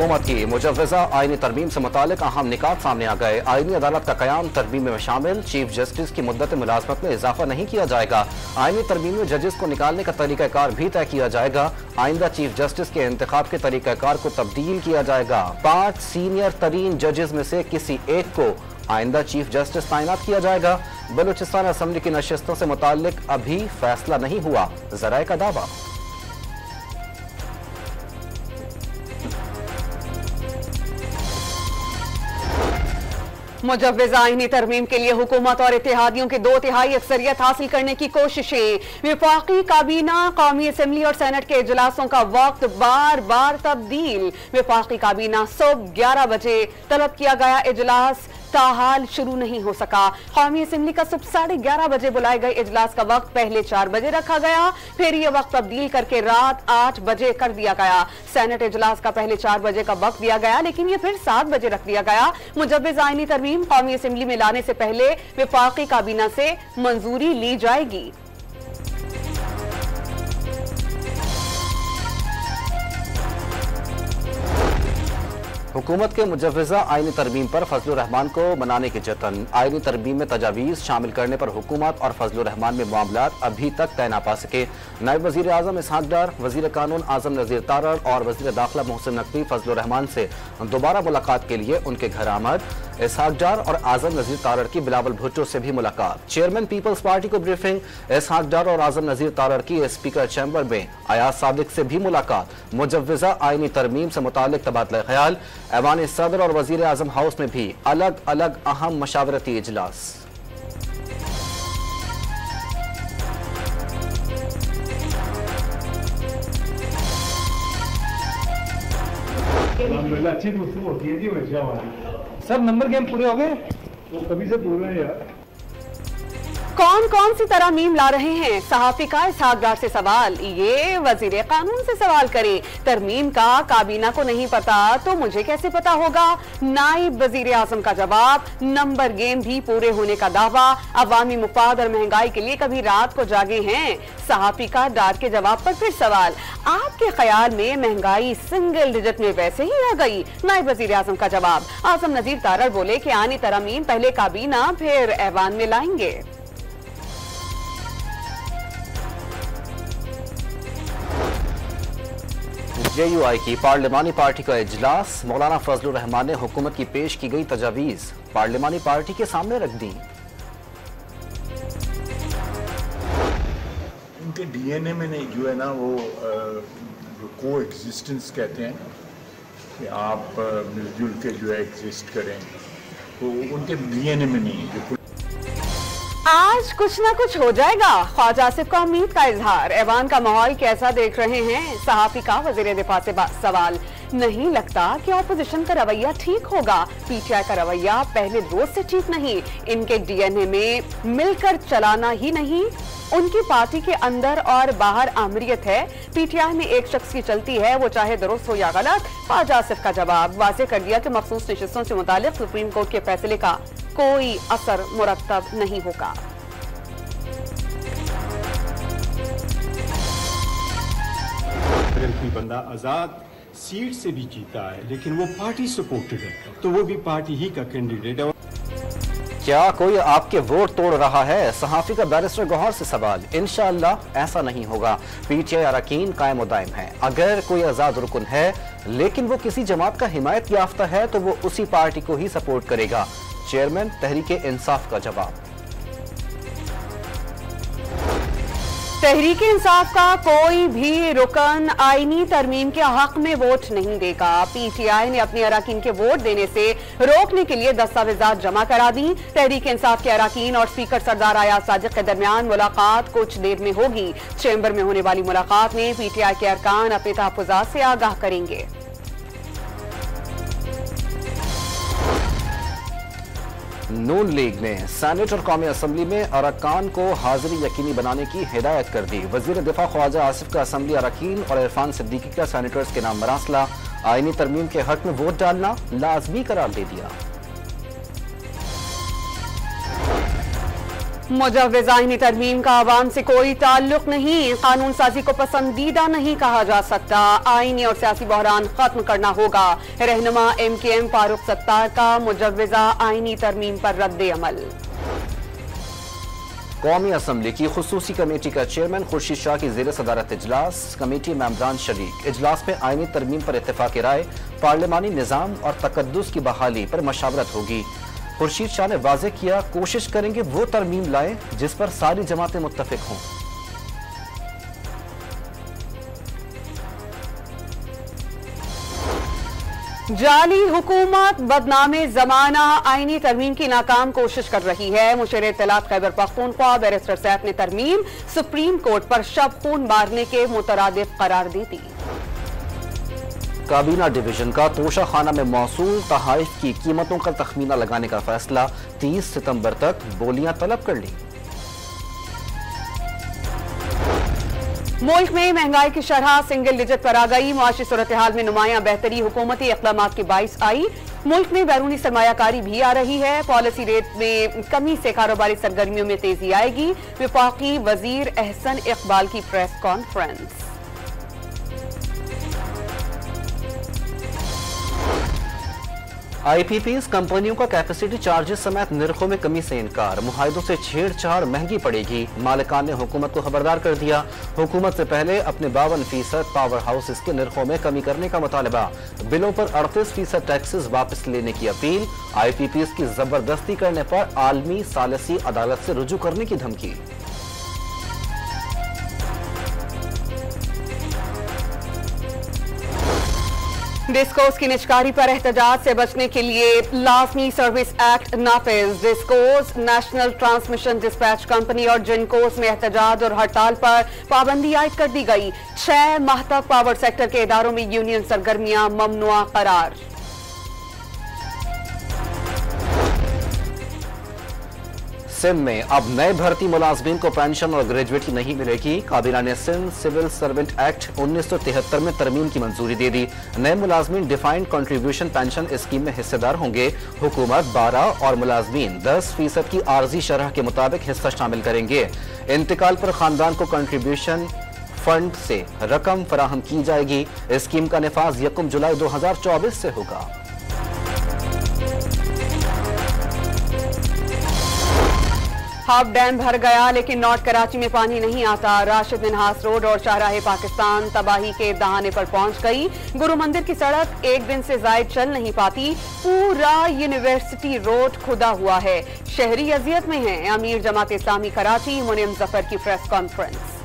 हुकूमत की मुजव्वज़ा आईनी तरमीम से मुतालिक अहम निकात सामने आ गए। आईनी अदालत का क़याम तरमीम में शामिल, चीफ जस्टिस की मुद्दत मुलाजमत में इजाफा नहीं किया जाएगा। आईनी तरमीम में जजेस को निकालने का तरीक़ाकार भी तय किया जाएगा। आइंदा चीफ जस्टिस के इंतखाब के तरीक़ाकार को तब्दील किया जाएगा। 5 सीनियर तरीन जजेस में से किसी एक को आइंदा चीफ जस्टिस तैनात किया जाएगा। बलूचिस्तान असम्बली की नशिस्तों से मुतालिक अभी फैसला नहीं हुआ, ज़राए का दावा। मुजव्वज़ा आईनी तरमीम के लिए हुकूमत और इत्तेहादियों की 2/3 अक्सरियत हासिल करने की कोशिशें। विफाकी काबीना, कौमी असम्बली और सेनेट के इजलासों का वक्त बार बार तब्दील। विफाकी काबीना सुबह 11 बजे तलब किया गया इजलास ताहाल शुरू नहीं हो सका। कौमी असम्बली का सुबह 11:30 बजे बुलाए गए इजलास का वक्त पहले 4 बजे रखा गया, फिर यह वक्त तब्दील करके रात 8 बजे कर दिया गया। सेनेट इजलास का पहले 4 बजे का वक्त दिया गया, लेकिन यह फिर 7 बजे रख दिया गया। मुजव्वज़ा आईनी तरमीम कौमी असम्बली में लाने से पहले विफाकी काबीना से मंजूरी ली जाएगी। हुकूमत के मुजव्वज़ा आईनी तरमीम पर फजलुर रहमान को मनाने के जतन। आईनी तरमीम में तजावीज़ शामिल करने पर हुकूमत और फजलुर रहमान में मामलात अभी तक तय ना पा सके। नायब वज़ीर आज़म इसहाक डार, वज़ीर कानून आज़म नज़ीर तारड़ और वज़ीर दाखिला मोहसिन नकवी फजलुर रहमान से दोबारा मुलाकात के लिए उनके घर आमद। इसहाक डार और आज़म नज़ीर तारड़ की बिलावल भुट्टो से भी मुलाकात। चेयरमैन पीपल्स पार्टी को ब्रीफिंग। इसहाक डार और आज़म नज़ीर तारड़ की स्पीकर चैम्बर में अयाज सादिक से भी मुलाकात। मुजव्वज़ा आईनी तरमीम से मुतालिक तबादला ख्याल। ऐवान सदर और वज़ीर आज़म हाउस में भी अलग अलग अहम मशावरती इजलास। अच्छी गुफ्तगू होती है जी हमेशा हमारी। सब नंबर गेम पूरे हो गए? वो कभी से पूरे हैं यार। कौन कौन सी तरमीम ला रहे हैं? सहाफी का इसहाक डार से सवाल। ये वजीर कानून से सवाल करें। तरमीम का काबीना को नहीं पता तो मुझे कैसे पता होगा? नाइब वजीर आजम का जवाब। नंबर गेम भी पूरे होने का दावा। अवामी मुफाद और महंगाई के लिए कभी रात को जागे हैं? सहाफी का डार के जवाब पर फिर सवाल। आपके ख्याल में महंगाई सिंगल डिजिट में वैसे ही रह गई? नाइब वजीर आजम का जवाब। आजम नजीर तारड़ बोले कि आनी तरमीम पहले काबीना फिर ऐवान में लाएंगे। JUI की पार्लिमानी पार्टी का इजलास। मौलाना फजलुर रहमान ने हुकूमत की पेश की गई तजावीज़ पार्लिमानी पार्टी के सामने रख दी। उनके DNA में नहीं जो है ना वो को एग्जिस्टेंस कहते हैं कि आप मिलजुल के जो है एग्जिस्ट करें, तो उनके DNA में नहीं है। आज कुछ ना कुछ हो जाएगा, ख्वाजा आसिफ का उम्मीद का इजहार। ऐवान का माहौल कैसा देख रहे हैं? सहाफी का वजीर दिफा से सवाल। नहीं लगता कि ऑपोजिशन का रवैया ठीक होगा। PTI का रवैया पहले रोज से ठीक नहीं। इनके DNA में मिलकर चलाना ही नहीं, उनकी पार्टी के अंदर और बाहर आमरीत है। PTI में एक शख्स की चलती है, वो चाहे दुरुस्त हो या गलत। ख्वाजा आसिफ का जवाब वाज़ेह कर दिया कि मखसूस नशिस्तों से मुतालिक सुप्रीम कोर्ट के फैसले का कोई असर मुरत्तब नहीं होगा। अगर कोई बंदा आजाद सीट से भी जीता है लेकिन वो पार्टी सपोर्टेड है तो वो भी पार्टी ही का कैंडिडेट है। क्या कोई आपके वोट तोड़ रहा है? सहाफी का बैरिस्टर गौहर से सवाल। इंशाअल्लाह ऐसा नहीं होगा। PTI अरकान कायम दायम है। अगर कोई आजाद रुकन है लेकिन वो किसी जमात का हिमायत याफ्ता है तो वो उसी पार्टी को ही सपोर्ट करेगा। चेयरमैन तहरीक इंसाफ का जवाब। तहरीक इंसाफ का कोई भी रुकन आईनी तरमीम के हक में वोट नहीं देगा। PTI ने अपने अरकान के वोट देने से रोकने के लिए दस्तावेजात जमा करा दी। तहरीक इंसाफ के अरकान और स्पीकर सरदार अयाज सादिक के दरमियान मुलाकात कुछ देर में होगी। चैम्बर में होने वाली मुलाकात में PTI के अरकान अपने तहफ्फुज़ात से आगाह करेंगे। नून लीग ने सेनेट और कौमी असम्बली में अरकान को हाजिरी यकीनी बनाने की हिदायत कर दी। वजीर दिफा ख्वाजा आसिफ का असम्बली अरकान और इरफान सिद्दीकी का सेनेटर्स के नाम मरासला। आईनी तरमीम के हक में वोट डालना लाजमी करार दे दिया। मुजव्विज़ आईनी तरमीम का आवाम से कोई ताल्लुक नहीं, कानून साजी को पसंदीदा नहीं कहा जा सकता, आईनी और सियासी बहरान खत्म करना होगा। रहनुमा MKM फारूक सत्तार का मुजव्विज़ा आईनी तरमीम पर रद्द अमल। कौमी असम्बली की खुसूसी कमेटी का चेयरमैन खुर्शीद शाह की ज़ेर सदारत इजलास, कमेटी मेंबरान शरीक। इजलास में आईनी तरमीम पर इत्तेफाक राय, पार्लिमानी निज़ाम और तकद्दुस की बहाली पर मशावरत होगी। खुर्शीद शाह ने वाज़ेह किया, कोशिश करेंगे वो तरमीम लाएं जिस पर सारी जमातें मुत्तफिक हों। जाली हुकूमत बदनामे जमाना आईनी तरमीम की नाकाम कोशिश कर रही है। मुशीर इत्तलात खैबर पख्तूनख्वा बैरिस्टर सैफ ने तरमीम सुप्रीम कोर्ट पर शब खून मारने के मुतरादिफ करार दी थी। काबीना डिवीजन का तोशा खाना में मौसूल तहाइफ की कीमतों का तखमीना लगाने का फैसला, 30 सितंबर तक बोलियां तलब कर ली। मुल्क में महंगाई की शरह सिंगल डिजिट पर आ गई, मुआशी सूरत हाल में नुमायां बेहतरी हुकूमती इक़दामात के बाइस आई। मुल्क में बैरूनी सरमायाकारी भी आ रही है, पॉलिसी रेट में कमी से कारोबारी सरगर्मियों में तेजी आएगी। वफाकी वजीर एहसन इकबाल की प्रेस कॉन्फ्रेंस। IPPs कंपनियों का कैपेसिटी चार्जेस समेत निर्खों में कमी से इनकार, मुहाइदों से छेड़छाड़ महंगी पड़ेगी। मालिकान ने हुकूमत को खबरदार कर दिया, हुकूमत से पहले अपने 52% पावर हाउसेस के निर्खों में कमी करने का मुतालबा। बिलों पर 38% टैक्सेस वापस लेने की अपील। IPPs की जबरदस्ती करने पर आलमी सालसी अदालत से रुजू करने की धमकी। डिस्कोर्स की निचकारी पर एहतजाज से बचने के लिए लाजमी सर्विस एक्ट नाफिज। DISCOs, national transmission dispatch company और जिनकोस में एहतजाज और हड़ताल पर पाबंदी आयद कर दी गई। 6 माह तक पावर सेक्टर के इदारों में यूनियन सरगर्मियां ममनुआ करार। सिंध में अब नए भर्ती मुलाजमीन को पेंशन और ग्रेजुएटी नहीं मिलेगी। काबीना ने सिंध सिविल सर्वेंट एक्ट 1973 में तरमीम की मंजूरी दे दी। नए मुलाजमीन डिफाइंड कंट्रीब्यूशन पेंशन स्कीम में हिस्सेदार होंगे। हुकूमत 12 और मुलाजमीन 10% की आर्जी शरह के मुताबिक हिस्सा शामिल करेंगे। इंतकाल पर खानदान को कंट्रीब्यूशन फंड से रकम फराहम की जाएगी। स्कीम का निफाज 1 जुलाई 2024 से होगा। हाफ डैम भर गया लेकिन नॉर्थ कराची में पानी नहीं आता। राशिद मिन्हास रोड और शाहराहे पाकिस्तान तबाही के दहाने पर पहुंच गई। गुरु मंदिर की सड़क एक दिन से जायद चल नहीं पाती। पूरा यूनिवर्सिटी रोड खुदा हुआ है, शहरी अजियत में हैं। अमीर जमात इस्लामी कराची मुनीम जफर की प्रेस कॉन्फ्रेंस।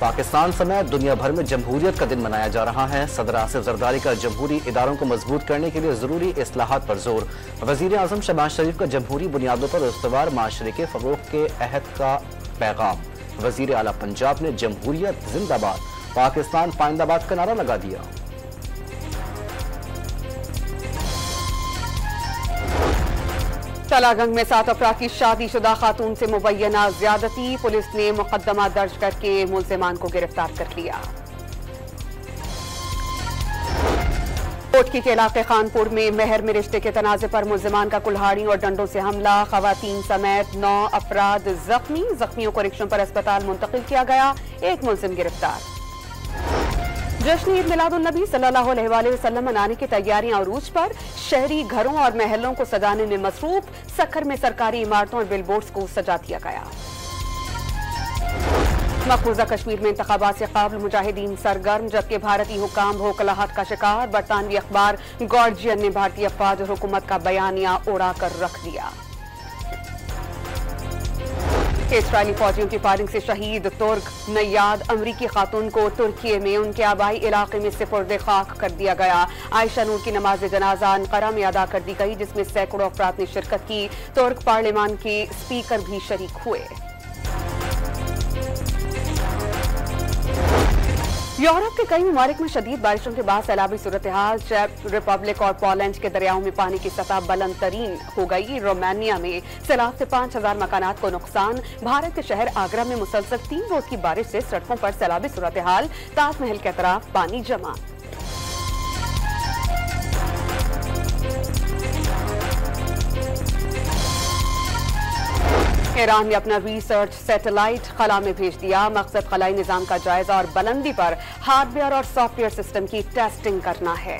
पाकिस्तान समेत दुनिया भर में जमहूरियत का दिन मनाया जा रहा है। सदर आसिफ जरदारी का जमहूरी इदारों को मजबूत करने के लिए जरूरी इस्लाहात पर जोर। वजीर आजम शहबाज शरीफ का जमहूरी बुनियादों पर इस्तवार माशरे के फरोग के अहद का पैगाम। वजीर आला पंजाब ने जमहूरियत जिंदाबाद, पाकिस्तान पाइंदाबाद का नारा लगा दिया। तलागंग में 7 अफराद की शादीशुदा खातून से मुबैना ज्यादती, पुलिस ने मुकदमा दर्ज करके मुल्जिमान को गिरफ्तार कर लिया। कोटकी के इलाके खानपुर में मेहर में रिश्ते के तनाजे पर मुल्जिमान का कुल्हाड़ी और डंडों से हमला, खवातीन समेत 9 अफराद जख्मी। जख्मियों को रिक्शों पर अस्पताल मुंतकिल किया गया, एक मुल्जिम गिरफ्तार। जश्न ईद मिलादुन्नबी सल्लल्लाहु अलैहि वसल्लम मनाने की तैयारियां अरूज पर, शहरी घरों और महलों को सजाने में मसरूफ। सक्खर में सरकारी इमारतों और बिलबोर्ड्स को सजा दिया गया। मकबूजा कश्मीर में इंतखाबात से काबिल मुजाहिदीन सरगर्म, जबकि भारतीय हुकाम भूखलाहट का शिकार। बरतानवी अखबार गार्जियन ने भारतीय अफवाज और हुकूमत का बयानिया उड़ा कर रख दिया। इस्राएली फौजियों की फायरिंग से शहीद तुर्क नैयाद अमरीकी खातून को तुर्की में उनके आबाई इलाके में सुपुर्द खाक कर दिया गया। आयशा नूर की नमाज जनाजा अनकरा में अदा कर दी गई, जिसमें सैकड़ों अफराद ने शिरकत की। तुर्क पार्लियामान के स्पीकर भी शरीक हुए। यूरोप के कई ममालिक में शदीद बारिशों के बाद सैलाबी सूरत हाल। चेक रिपब्लिक और पोलैंड के दरियाओं में पानी की सतह बुलंद तरीन हो गई। रोमानिया में सैलाब से 5000 मकानात को नुकसान। भारत के शहर आगरा में मुसलसल 3 रोज की बारिश से सड़कों पर सैलाबी सूरत हाल। ताजमहल के अतराफ पानी जमा। ईरान ने अपना रिसर्च सैटेलाइट खला में भेज दिया। मकसद खलाई निजाम का जायजा और बुलंदी पर हार्डवेयर और सॉफ्टवेयर सिस्टम की टेस्टिंग करना है।